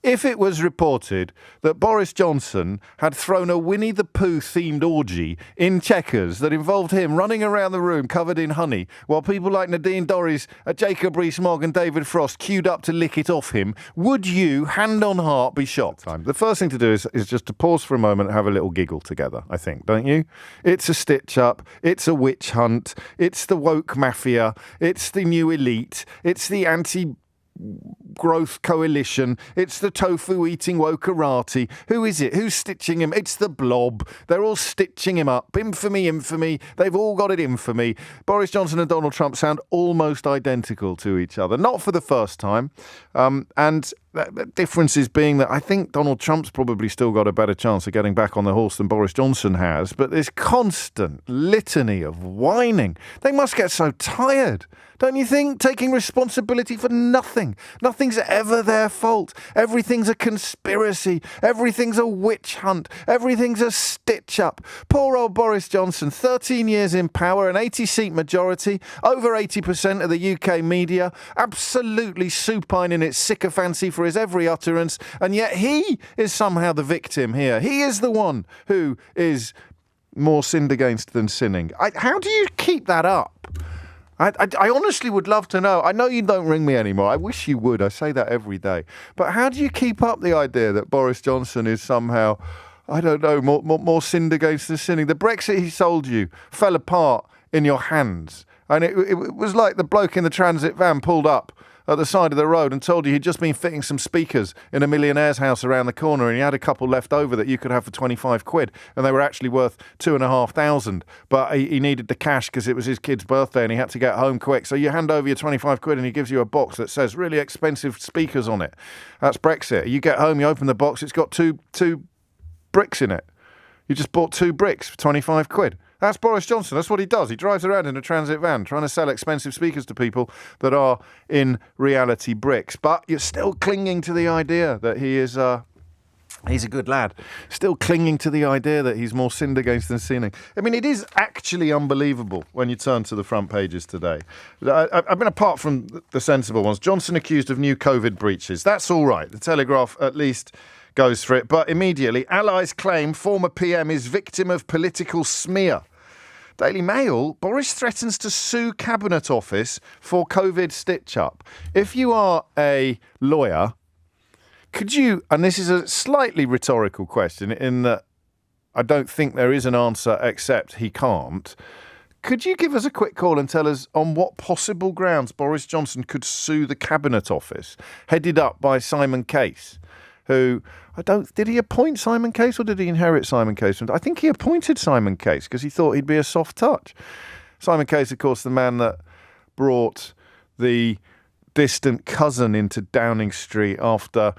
If it was reported that Boris Johnson had thrown a Winnie the Pooh-themed orgy in Chequers that involved him running around the room covered in honey while people like Nadine Dorries, Jacob Rees-Mogg and David Frost queued up to lick it off him, would you, hand on heart, be shocked? The first thing to do is just to pause for a moment and have a little giggle together, I think, don't you? It's a stitch-up, it's a witch hunt, it's the woke mafia, it's the new elite, it's the anti-growth coalition, it's the tofu-eating wokerati. Who is it? Who's stitching him? It's the blob. They're all stitching him up. Infamy, infamy. They've all got it infamy. Boris Johnson and Donald Trump sound almost identical to each other. Not for the first time. And the difference is being that I think Donald Trump's probably still got a better chance of getting back on the horse than Boris Johnson has. But this constant litany of whining, they must get so tired. Don't you think? Taking responsibility for nothing. Nothing's ever their fault. Everything's a conspiracy. Everything's a witch hunt. Everything's a stitch-up. Poor old Boris Johnson, 13 years in power, an 80-seat majority, over 80% of the UK media, absolutely supine in its sycophancy for his every utterance, and yet he is somehow the victim here. He is the one who is more sinned against than sinning. How do you keep that up? I honestly would love to know. I know you don't ring me anymore. I wish you would. I say that every day. But how do you keep up the idea that Boris Johnson is somehow, I don't know, more sinned against than sinning? The Brexit he sold you fell apart in your hands. And it was like the bloke in the transit van pulled up at the side of the road and told you he'd just been fitting some speakers in a millionaire's house around the corner and he had a couple left over that you could have for 25 quid and they were actually worth 2,500, but he needed the cash because it was his kid's birthday and he had to get home quick. So you hand over your 25 quid and he gives you a box that says really expensive speakers on it. That's Brexit. You get home, you open the box, it's got two bricks in it. You just bought 2 bricks for 25 quid. That's Boris Johnson. That's what he does. He drives around in a transit van trying to sell expensive speakers to people that are in reality bricks. But you're still clinging to the idea that he's a good lad. Still clinging to the idea that he's more sinned against than sinning. I mean, it is actually unbelievable when you turn to the front pages today. I mean, apart from the sensible ones, Johnson accused of new COVID breaches. That's all right. The Telegraph at least goes for it. But immediately, allies claim former PM is victim of political smear. Daily Mail, Boris threatens to sue Cabinet Office for COVID stitch-up. If you are a lawyer, could you, and this is a slightly rhetorical question in that I don't think there is an answer except he can't, could you give us a quick call and tell us on what possible grounds Boris Johnson could sue the Cabinet Office, headed up by Simon Case, who, did he appoint Simon Case or did he inherit Simon Case? I think he appointed Simon Case because he thought he'd be a soft touch. Simon Case, of course, the man that brought the distant cousin into Downing Street after,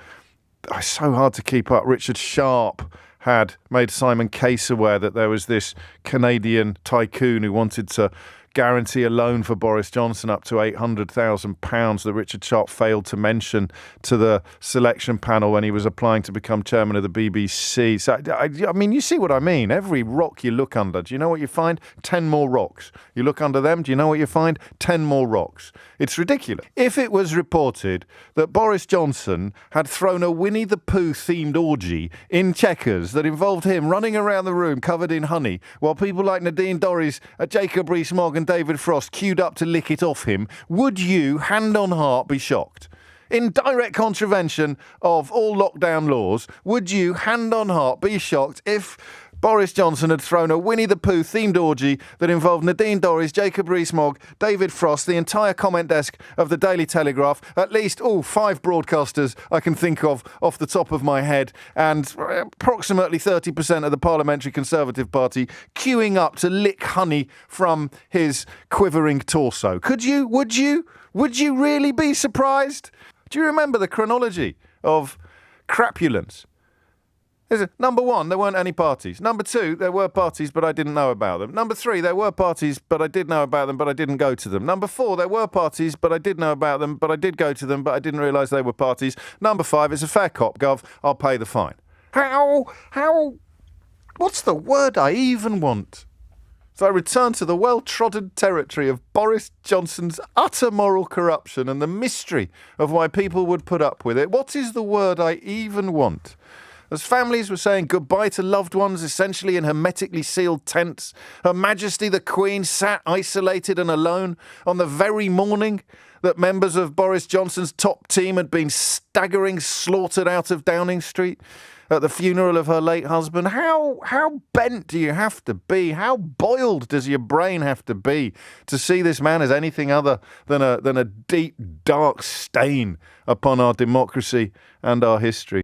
it's so hard to keep up, Richard Sharp had made Simon Case aware that there was this Canadian tycoon who wanted to guarantee a loan for Boris Johnson up to £800,000 that Richard Sharp failed to mention to the selection panel when he was applying to become chairman of the BBC. So, I mean, you see what I mean. Every rock you look under, do you know what you find? 10 more rocks. You look under them, do you know what you find? 10 more rocks. It's ridiculous. If it was reported that Boris Johnson had thrown a Winnie the Pooh-themed orgy in Chequers that involved him running around the room covered in honey while people like Nadine Dorries, Jacob Rees-Mogg and David Frost queued up to lick it off him, would you, hand on heart, be shocked? In direct contravention of all lockdown laws, would you, hand on heart, be shocked if Boris Johnson had thrown a Winnie the Pooh-themed orgy that involved Nadine Dorries, Jacob Rees-Mogg, David Frost, the entire comment desk of the Daily Telegraph, at least 5 broadcasters I can think of off the top of my head, and approximately 30% of the Parliamentary Conservative Party queuing up to lick honey from his quivering torso? Could you? Would you? Would you really be surprised? Do you remember the chronology of crapulence? Number 1, there weren't any parties. Number 2, there were parties, but I didn't know about them. Number 3, there were parties, but I did know about them, but I didn't go to them. Number 4, there were parties, but I did know about them, but I did go to them, but I didn't realise they were parties. Number 5, it's a fair cop, Gov. I'll pay the fine. How? What's the word I even want? So I return to the well-trodden territory of Boris Johnson's utter moral corruption and the mystery of why people would put up with it. What is the word I even want? As families were saying goodbye to loved ones, essentially in hermetically sealed tents, Her Majesty the Queen sat isolated and alone on the very morning that members of Boris Johnson's top team had been staggering slaughtered out of Downing Street at the funeral of her late husband. How bent do you have to be? How boiled does your brain have to be to see this man as anything other than a deep, dark stain upon our democracy and our history?